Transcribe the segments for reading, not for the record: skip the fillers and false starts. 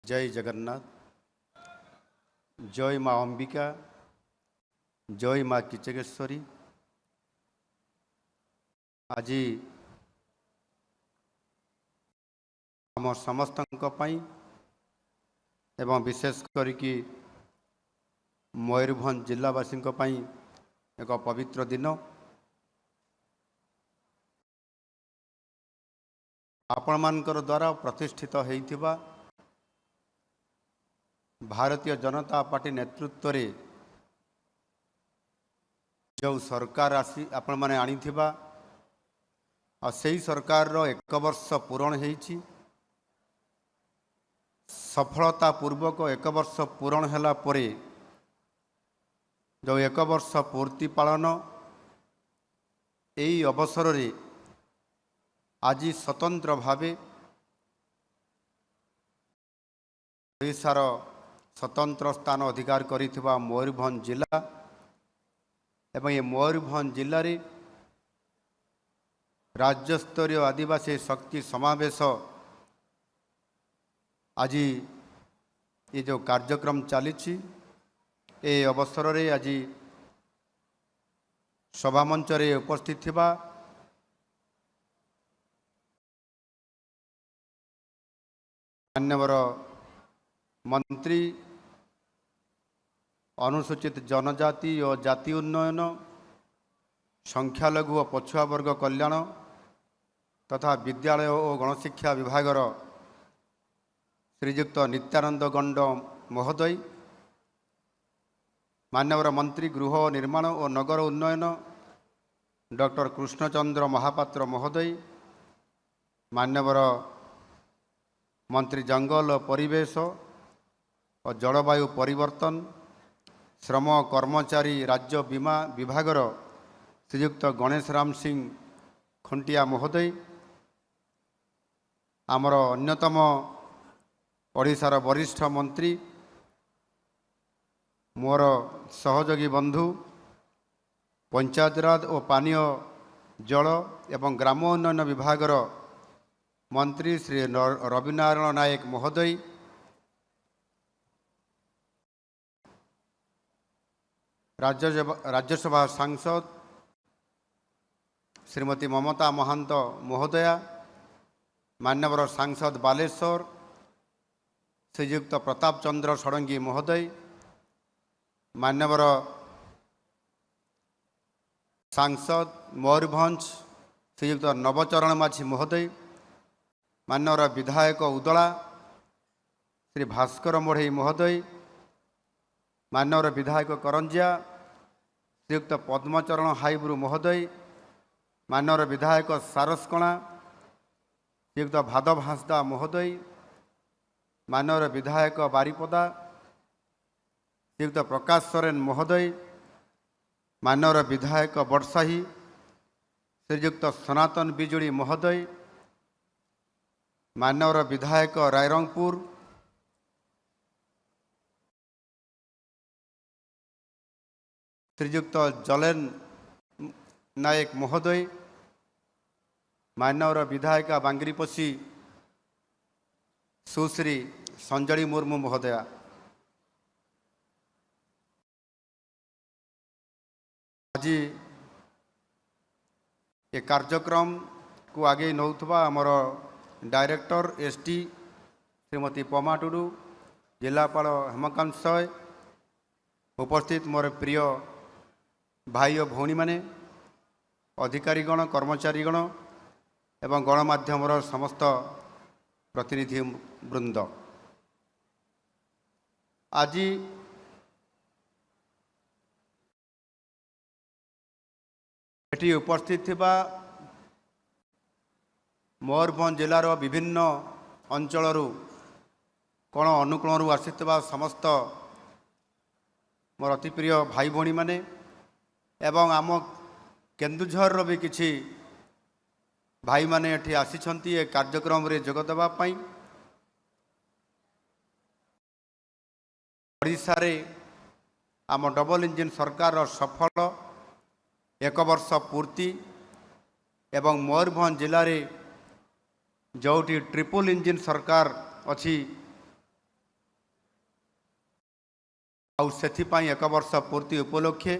जय जगन्नाथ। जय माँ अंबिका, जय माँ किचकेश्वरी। आज आम समस्त एवं विशेष करिकी मयूरभंज जिलावासी एक पवित्र दिन। आपण मानकर द्वारा प्रतिष्ठित होइथिबा भारतीय जनता पार्टी नेतृत्व रे जो सरकार आसी आपण माने आनिथिबा आ सेही सरकार रो 1 वर्ष पूर्ण हेइछि। सफलता पूर्वक 1 वर्ष पूर्ण हैला परे जो 1 वर्ष पूर्ति पालन एई अवसर रे आज स्वतंत्र भावे ओडिशार स्वतंत्र स्थान अधिकार करिथिबा मयूरभंज जिला एवं ये मयूरभंज जिले में राज्यस्तरीय आदिवासी शक्ति समावेश आज ये जो कार्यक्रम चली ए अवसर रे आज सभा मंच रे उपस्थित थिबा माननीय मंत्री अनुसूचित जनजाति और जाति उन्नयन, संख्यालघु और पछुआ वर्ग कल्याण तथा विद्यालय और गणशिक्षा विभागर श्रीयुक्त नित्यानंद गंड महोदय, माननीय मंत्री गृह निर्माण और नगर उन्नयन डॉक्टर कृष्णचंद्र महापात्र महोदय, माननीय मंत्री जंगल और परिवेश और जलवायु परिवर्तन श्रम कर्मचारी राज्य बीमा विभागर श्रीयुक्त गणेश राम सिंह खुंटिया महोदय, आमर अन्यतम ओडिशार वरिष्ठ मंत्री मोर सहयोगी बंधु पंचायतराज और पानीय जल एवं ग्राम उन्नयन विभागर मंत्री श्री रविनारायण नायक महोदय, राज्यसभा सांसद श्रीमती ममता महंत महोदया, मान्यवर सांसद बालेश्वर श्रीयुक्त प्रताप चंद्र षडंगी महोदय, मान्यवर सांसद मयूरभंज श्रीयुक्त नवचरण माझी महोदय, मान्यवर विधायक उदला श्री भास्कर मोढ़ई महोदय, मान्यवर विधायक करंजिया श्रीयुक्त पद्मचरण हाईब्रू महोदय, मान्यवर विधायक सारसकणा श्रीयुक्त भादव हांसदा महोदय, मान्यवर विधायक बारिपदा श्रीयुक्त प्रकाश सोरेन महोदय, मान्यवर विधायक बड़साही श्रीयुक्त सनातन बिजुड़ी महोदय, मान्यवर विधायक रायरंगपुर श्रीयुक्त जलेन नायक महोदय, मान्यवर विधायिका बांगरीपसी सुश्री संजली मुर्मू महोदया, आज ये कार्यक्रम को आगे नौथबा आमर डायरेक्टर एसटी श्रीमती पमा टुडू, जिलापाल हेमकांत सय, उपस्थित मोर प्रिय भाई और भौणी माने, अधिकारीगण कर्मचारीगण एवं गणमाध्यम समस्त प्रतिनिधि वृंद, आज एटी उपस्थित थिबा मयूरभंज जिलार विभिन्न अंचल कोण अनुकूल आसीथिबा समस्त मोर अति प्रिय भाई भौणी माने एवं आम केन्दुझर भी किछि भाई माने एठी आसीछंती ए कार्यक्रम रे जोग देबा पई। ओडिशा रे आम डबल इंजिन सरकार सफल 1 वर्ष पूर्ति एवं मयूरभंज जिले में जोटी ट्रिपल इंजिन सरकार अच्छी आउ सेथिपाई 1 वर्ष पूर्ति उपलक्षे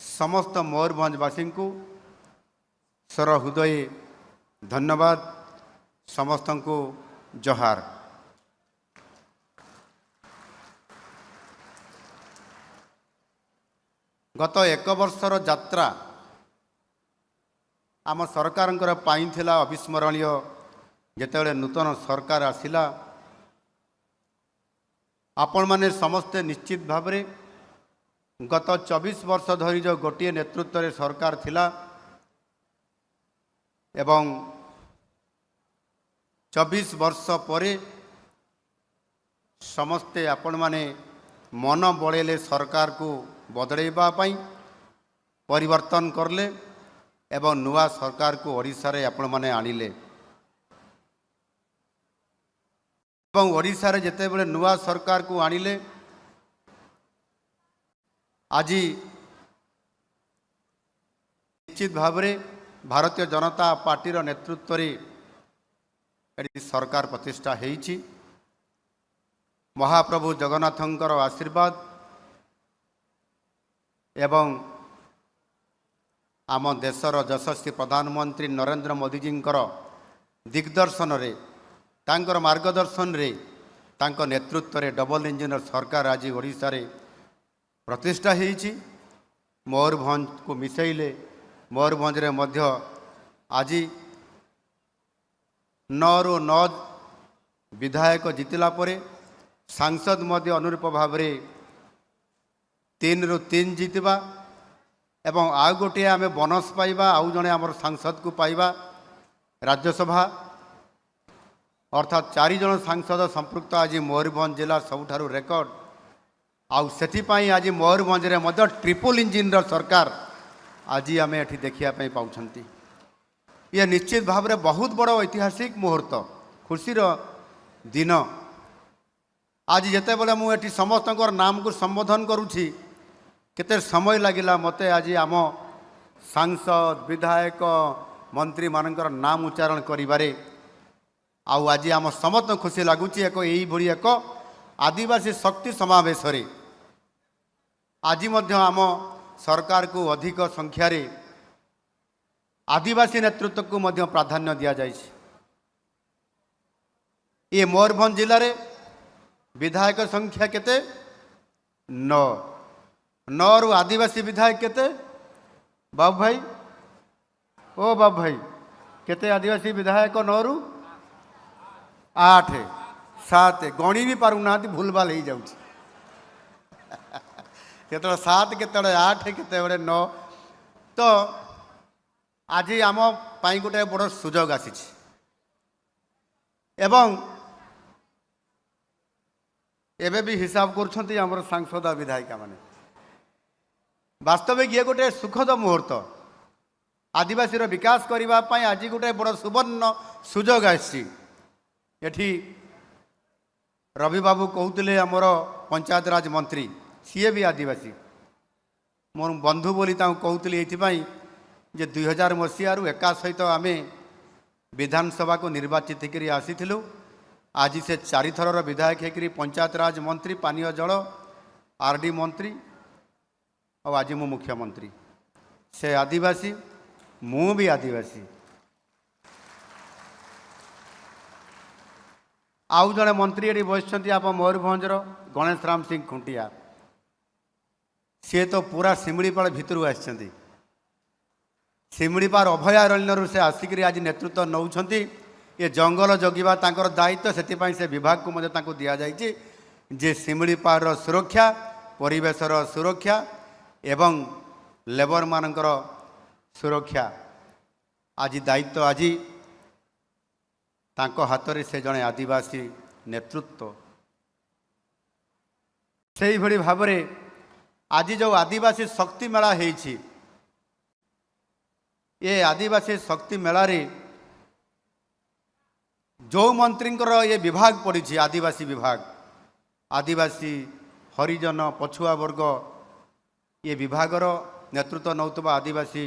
समस्त मयूरभंजवासी को सर हृदय धन्यवाद। समस्त को जोहार। गत 1 वर्षर यात्रा आम सरकार पाइथिला अविस्मरणीय। जेतेबेले नूतन सरकार आसिला आपण माने समस्ते निश्चित भाव में गत 24 वर्ष धरी जो गोटे नेतृत्व रे सरकार थिला एवं 24 वर्ष परे समस्ते आपण माने मन बड़ेले सरकार को बदलैबा पई परिवर्तन करले एवं नुआ सरकार को ओडिशा रे आपण माने आनिले एवं ओडिशा रे जेते बेले नुआ सरकार को आनिले आज निश्चित भाव में भारतीय जनता पार्टी नेतृत्व रे सरकार प्रतिष्ठा होईछि। महाप्रभु जगन्नाथंकर आशीर्वाद एवं आम देशर यशस्वी प्रधानमंत्री नरेंद्र मोदी जींकर दिग्दर्शन रे तांकर मार्गदर्शन रे तांकर नेतृत्व रे डबल इंजिन सरकार आज ओडिशा रे प्रतिष्ठा होईछि। मयूरभंज को मिसेइले मयूरभंज रे मध्य आज 9 रु 9 विधायक जितिला परे सांसद मध्य अनुरूप भाव में 3 रु 3 जितवा एवं आउ गोटे आम बोनस पाइबा आउ जड़े आम सांसद को पाइबा राज्यसभा अर्थात 4 जन सांसद संपृक्त आज मयूरभंज जिला सबुठारु रेकर्ड। आउ सेथिपाई आज मयूरभंज रे मध्य ट्रिपल इंजिन सरकार आज आम एठी देखिया पई पाउछंती। ये निश्चित भाव में बहुत बड़ ऐतिहासिक मुहूर्त खुशीर दिन। आज जिते बेले मुझे समस्त नाम को संबोधन करुछि केते समय लगिला मते आज आम सांसद विधायक मंत्री मानकर नाम उच्चारण करिबारे। आउ आज आम समस्त खुशी लगुच एक आदिवासी शक्ति समावेश रे आज मध्य आम सरकार को अधिक संख्यार आदिवासी नेतृत्व को मध्य प्राधान्य दि जाए। ये मयूरभंज जिले में विधायक संख्या केते 9 रु आदिवासी विधायक केते बाबू भाई ओ बाबू भाई केते आदिवासी विधायक 9 रु 8 7 गणी भी पारुना भूलभाल हो जाऊँ केतले 7 केतले 8 केतले 9। तो आज आम पाई गोटे बड़ सुजोग आसी एवं एबे भी हिसाब कर आमर सांसद विधायिका माने वास्तविक ये गोटे सुखद मुहूर्त आदिवासी विकास करने आज गोटे बड़ सुवर्ण सुजोग आसी। रवि बाबू कहते आमर पंचायत राज मंत्री सीए भी आदिवासी मोर बंधु बोली कहते ये जे 2000 मसीह एका सहित आम विधानसभा को निर्वाचित कर आसी। आज से 4 थर विधायक होकर पंचायत राज मंत्री पानीय जल आरडी मंत्री और आज मु मुख्यमंत्री से आदिवासी मु भी आदिवासी। आउ जड़े मंत्री ये बस आप मयूरभंजर गणेश राम सिंह खुंटिया सी तो पूरा शिमिलीपाल भितर आसी शिमिलीपाल अभयारण्य से आसिक आज नेतृत्व नौकरी। ये जंगल जगिबा तांकर दायित्व से विभाग को मध्य दि जाए जे शिमिलीपाल सुरक्षा परिवेशर सुरक्षा एवं लेबर मानकर सुरक्षा आज दायित्व आज तांको हाथ में से जड़े आदिवासी नेतृत्व से ही भाव में आज जो आदिवासी शक्ति मेला है ये आदिवासी शक्ति मेला रे जो मंत्री ये विभाग पड़ी आदिवासी विभाग आदिवासी हरिजन पछुआ वर्ग ये विभागर नेतृत्व नौतबा आदिवासी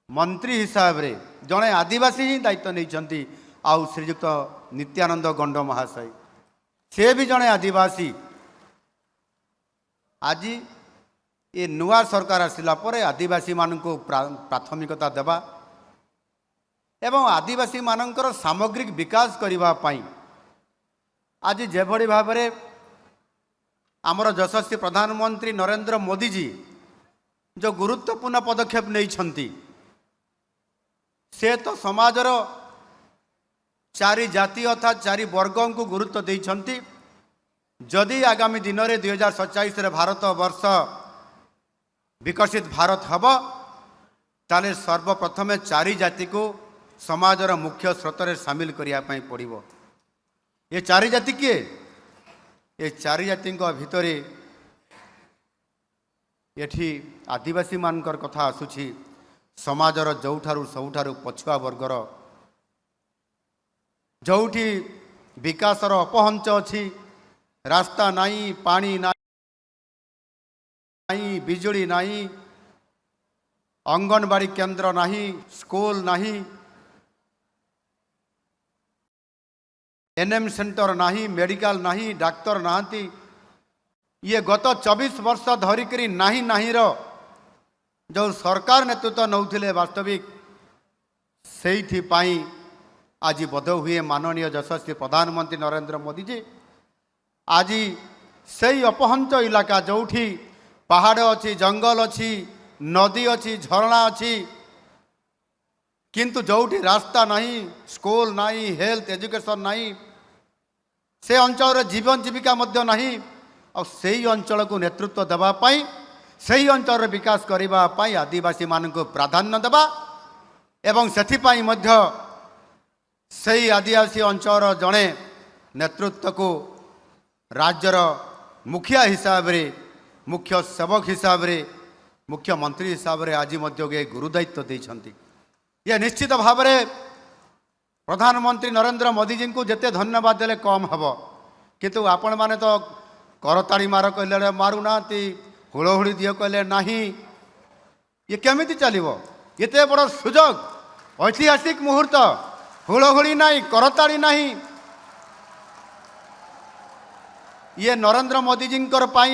मंत्री हिसाब रे जड़े आदिवासी ही दायित्व नहीं आउ श्रीजुक्त नित्यानंद गंड महाशय से भी जड़े आदिवासी आज ये नुआ सरकार आसिला परे आदिवासी मानकु प्राथमिकता देवा एवं आदिवासी मानकर सामग्रिक विकास करबा पई आज जेभଳି भाबरे आमर यशस्वी प्रधानमंत्री नरेंद्र मोदी जी जो गुरुत्वपूर्ण पदक्षेप नहीं से तो समाजर चारि जाति अर्थात चारि वर्ग को गुरुत्व देइछंती। जदि आगामी दिन में 2047 भारत वर्ष विकसित भारत हम ताले सर्वप्रथमे चारि जाति को समाजर मुख्य स्रोत में सामिल करने पड़ो। ये चारि जाति किए? ये चारि जाति भितर एठी आदिवासी मानकर कथा आसुछि। समाजर जोठारु सबुठारु पछुआ वर्गर जोठी विकासर अपहंच अछि, रास्ता नहीं, पानी नहीं, बिजुली नहीं, अंगनवाड़ी केंद्र नहीं, स्कूल नहीं, एनएम सेंटर नहीं, मेडिकल नहीं, डाक्तर नहांती। ये गत 24 वर्ष धरिकरी नहीं नहीं रो जो सरकार नेतृत्व नौथिले वास्तविक सेठी पाई आज बोध हुए माननीय यशस्वी प्रधानमंत्री नरेंद्र मोदी जी आज से अपहंच इलाका जोठी पहाड़ अच्छी, जंगल अच्छी, नदी अच्छी, झरणा अच्छी, किंतु जोठी रास्ता नहीं, स्कूल नहीं, हेल्थ एजुकेशन नहीं, से अंचल जीवन जीविका मध्य नहीं और सही अंचल को नेतृत्व देवाई सही अंचल विकास करने आदिवासी मानक प्राधान्य देवा एवं सेथिपाई मध्य सही आदिवासी अंचल जड़े नेतृत्व को राज्यर मुखिया हिसाब रे, मुख्य सेवक हिसाब रे, मुख्यमंत्री हिसाब रे आज मध्य गुरुदायित्व देइछंती। ये निश्चित भाव में प्रधानमंत्री नरेंद्र मोदी जी को जिते धन्यवाद देले कम हम, किंतु आपण माने तो करताड़ी मार कहले मारूना, हुड़हुड़ी दियो कहले नहीं। ये केमिति चलिबो? एते बड़ सुजोग, ऐतिहासिक मुहूर्त, हुड़हुड़ी नहीं, करताड़ी नहीं। ये नरेंद्र मोदी जी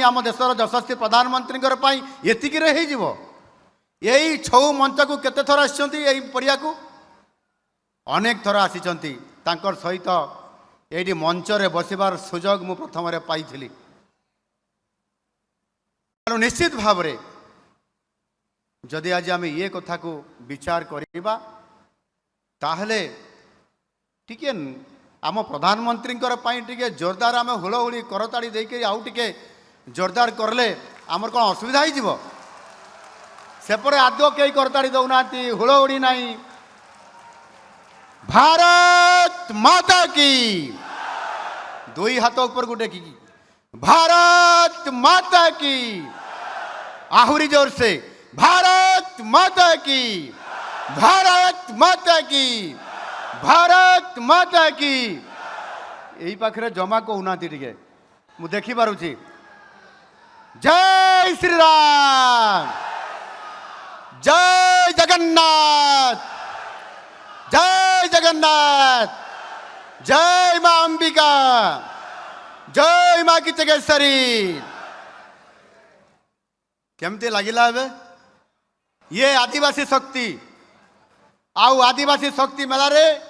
आम देशर यशस्वी प्रधानमंत्री एतिकी रे हो। यही छौ मंच को केते थर आछंती, यही पड़िया को अनेक थर आसीचंती। तांकर सहित एडी मंच रे बसिबार सुजोग मु प्रथम रे पाइथिली। निश्चित भाव रे जदि आज आम ये कथा को विचार करिबा ताहले टिके आम प्रधानमंत्री टिके जोरदार आम हुड़हुड़ी करताड़ी देके आउ टिके जोरदार करले आमर कौन असुविधा हो? सेपटे आदौ कई करताड़ी दौना, हुड़हुड़ी नहीं। भारत माता की, दुई हाथ ऊपर को टेकी, भारत माता की, आहुरी जोर से भारत माता की, भारत माता की, भारत माता की। यही पाखे जमा कहूना टे मु देखी पारुछि। जय श्री राम, जय जगन्नाथ, जय जगन्नाथ, जय मां अंबिका, जय मां की चकेश्वरी। केमती लगिला ये आदिवासी शक्ति आउ आदिवासी शक्ति मेला रे,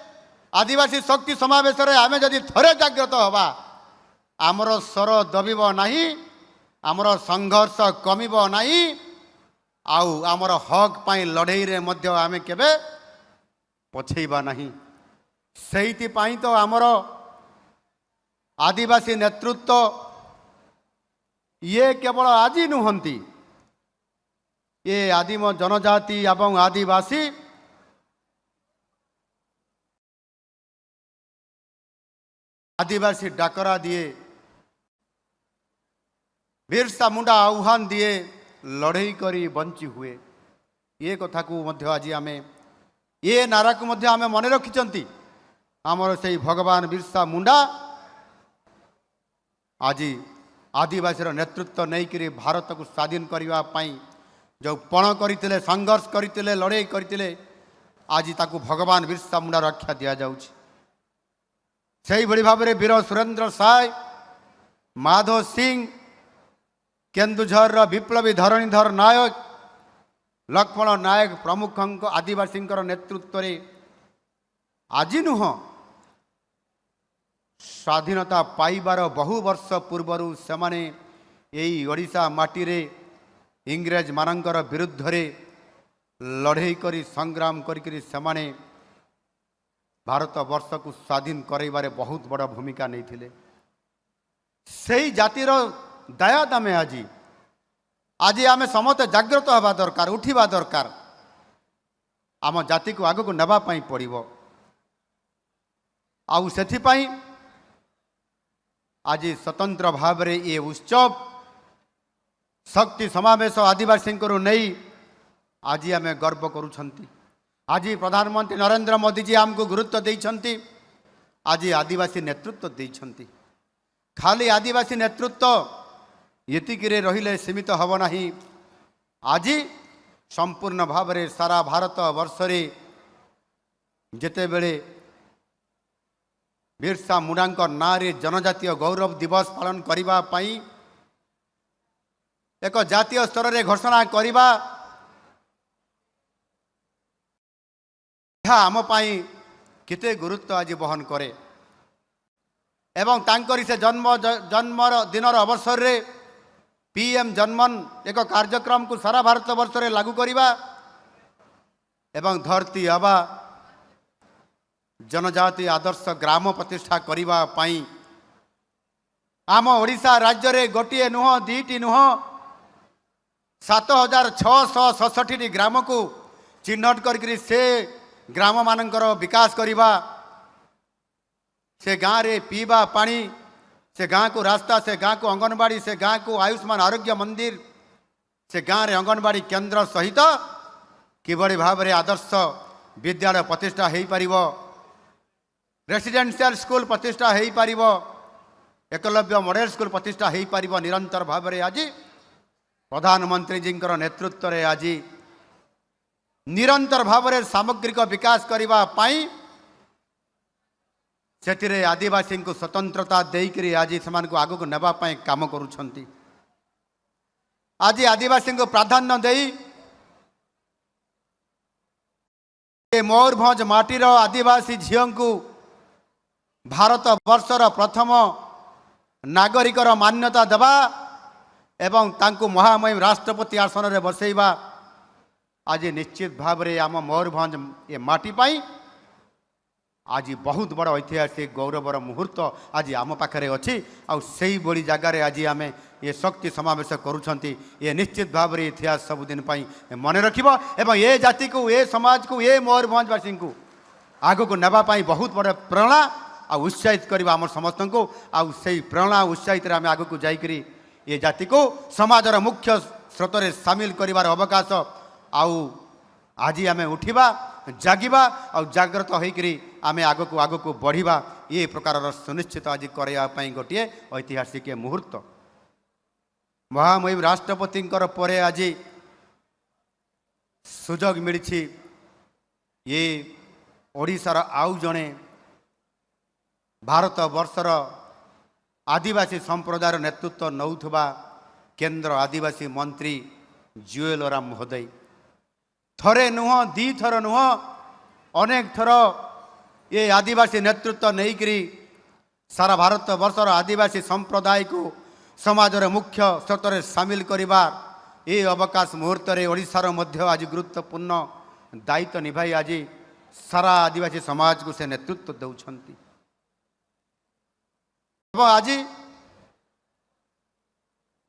आदिवासी शक्ति समावेश आम जदि थरे जागृत हवा आमर स्वर दबिब नहीं, आमर संघर्ष कमिब नहीं, आउ आमर हक पाई लड़ई रे मध्य आमे केबे पछेबा नहीं। सेहिति पाई तो आमर आदिवासी नेतृत्व ये केवल आज नुहंती, ये आदिम जनजाति एवं आदिवासी आदिवासी डाकरा दिए, बिरसा मुंडा आह्वान दिए, लड़ई करी बंची हुए। ये कथा को मध्य आज आमे ये नारा को मध्य आमे मन रखिचंती। आमर से भगवान बिरसा मुंडा आज आदिवासी नेतृत्व नहीं करी भारत को स्वाधीन करने पाई जो पण करते, संघर्ष करते, लड़ई करते, आज ताकू भगवान बिरसा मुंडा रक्षा दिया जाउछि। से ही भाव में वीर सुरेंद्र साय, माधव सिंह केन्दुझर विप्लवी धरणीधर नायक लक्ष्मण नायक प्रमुख आदिवासी नेतृत्व में आज नुह स्वाधीनता पाइबार बहु वर्ष पूर्वर से यही ओडिशा माटी रे इंग्रेज मानकर विरुद्ध रे लड़े करी संग्राम करी से भारत वर्ष को स्वाधीन कराइबारे बहुत बड़ भूमिका नहीं थिले। सही जातिर दायाद आम आज आम समस्त जागृत हवा दरकार उठा दरकार आम जाति को आग को नापी पड़ो आउ से आज स्वतंत्र भाव में ये उत्सव शक्ति समावेश आदिवासी को नहीं आज आम गर्व करुछंती। आज प्रधानमंत्री नरेंद्र मोदी जी आमको गुरुत्व देइछंती। आज आदिवासी नेतृत्व देइछंती। खाली आदिवासी नेतृत्व ये रहिले सीमित हब नाही। आज संपूर्ण भाव में सारा भारत वर्ष रे जेते बेले बिरसा मुंडा ना रे जनजातीय गौरव दिवस पालन करिबा पई एक जातीय स्तर रे घोषणा करिबा आम पाई केते गुरुत्व आज बहन करे एवं तांकरी से जन्म दिनर अवसर रे पीएम जन्मन एक कार्यक्रम को सारा भारत वर्ष रे लागू करिबा एवं धरती आबा जनजाति आदर्श ग्राम प्रतिष्ठा करिबा पाई आम ओडिशा राज्य रे गोटे नुह दीटी नुह 7667 ग्राम को चिन्हट करके से ग्राम मानकर विकास करिबा से गाँव रे पीबा पानी से गाँव को रास्ता से गाँव को अंगनवाड़ी से गाँव को आयुष्मान आरोग्य मंदिर से गाँव रे अंगनवाड़ी केंद्र सहित किभली भाव में आदर्श विद्यालय प्रतिष्ठा हो पारिबो रेसिडेंशियल स्कूल प्रतिष्ठा हो पारिबो एकलव्य मॉडल स्कूल प्रतिष्ठा हो पारिबो निरंतर भाव में आज प्रधानमंत्री जी नेतृत्व में आज निरंतर भाव में सामग्रिक विकास करने पाई से आदिवासी को स्वतंत्रता देकर आज से आग को नापी काम करुछंती। आज आदिवासी को प्राधान्य दे मयूरभंज माटीर आदिवासी झील को भारत वर्षर प्रथम नागरिकर मान्यता देवा एवं तांको महामहिम राष्ट्रपति आसन में बसैबा आज निश्चित भाव में आम मयूरभंज ये माटी पाई आज बहुत बड़ ऐतिहासिक गौरवर मुहूर्त आज आम पाखे अच्छी आई बड़ी जगार आज आम ये शक्ति समावेश करुछंती। ये निश्चित भाव में इतिहास सबुदिन मन रखिबो एवं ये जाति को ये समाज को ये मयूरभंजवासी को आग को नापी बहुत बड़ प्रेरणा आ उत्साहित करवा आम समस्त को आई प्रेरणा उत्साहित आम आग को जाकरी ये जाति को समाजर मुख्य स्रोत में सामिल कर अवकाश आज आम उठा जागिबा और जागृत होकरी आम आग को बढ़िबा ये प्रकार सुनिश्चित आज करने गोटे ऐतिहासिक मुहूर्त महामहिम राष्ट्रपति परे आज सुजोग मिली ये ओडिशार आउ जड़े भारत वर्षर आदिवासी संप्रदायर नेतृत्व नौथुबा केंद्र आदिवासी मंत्री जुएल ओराम महोदय थरे नुह दी थर नुह अनेक थर ये आदिवासी नेतृत्व नहीं करी सारा भारत वर्षर आदिवासी संप्रदाय को समाजर मुख्य स्रोत में सामिल करिबार ये अवकाश मुहूर्त में ओडिशार मध्य आज गुरुत्वपूर्ण दायित्व निभाई आज सारा आदिवासी समाज को से नेतृत्व दौरान आज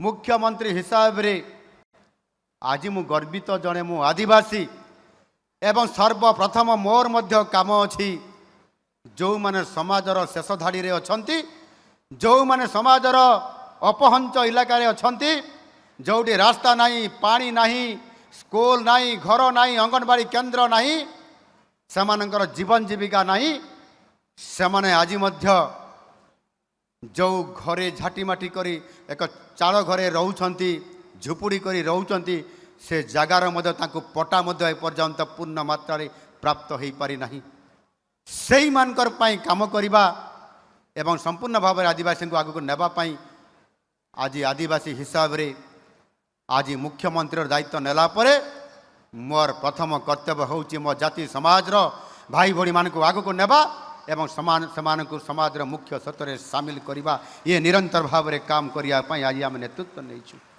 मुख्यमंत्री हिसाब रे आज मु गर्वित जड़े मु आदिवासी एवं सर्वप्रथम मोर मध्य काम अच्छी जो माने समाजर शेष धाड़ी रे अछंती जो माने समाजर अपहंच इलाका रे अछंती जोटी रास्ता नहीं पानी नहीं स्कूल नहीं घर नहीं अंगनवाड़ी केंद्र नहीं सेमानंकर जीवन जीविका नहीं सेमाने आज मध्य जो घरे झाटीमाटी करी एक चाल घरे रहउछंती झुपुड़ी करी रहउछंती से जगार मध्य तांको पटा मध्य एपर्यंत पूर्ण मात्रा रे प्राप्त हो पारि नाही सेही मानकर पाई काम करिबा एवं संपूर्ण भाव में आदिवासी को आगु को नेबा पाई आज आदिवासी हिसाब रे आज मुख्यमंत्री दायित्व नेला परे मोर प्रथम कर्तव्य होउची मो जाति समाज रो भाई भणी मान को आगु को नेबा एवं समान को समाज रो मुख्य सत्तर सामिल करवा ये निरंतर भाव में काम करिया आज आम नेतृत्व नहीं।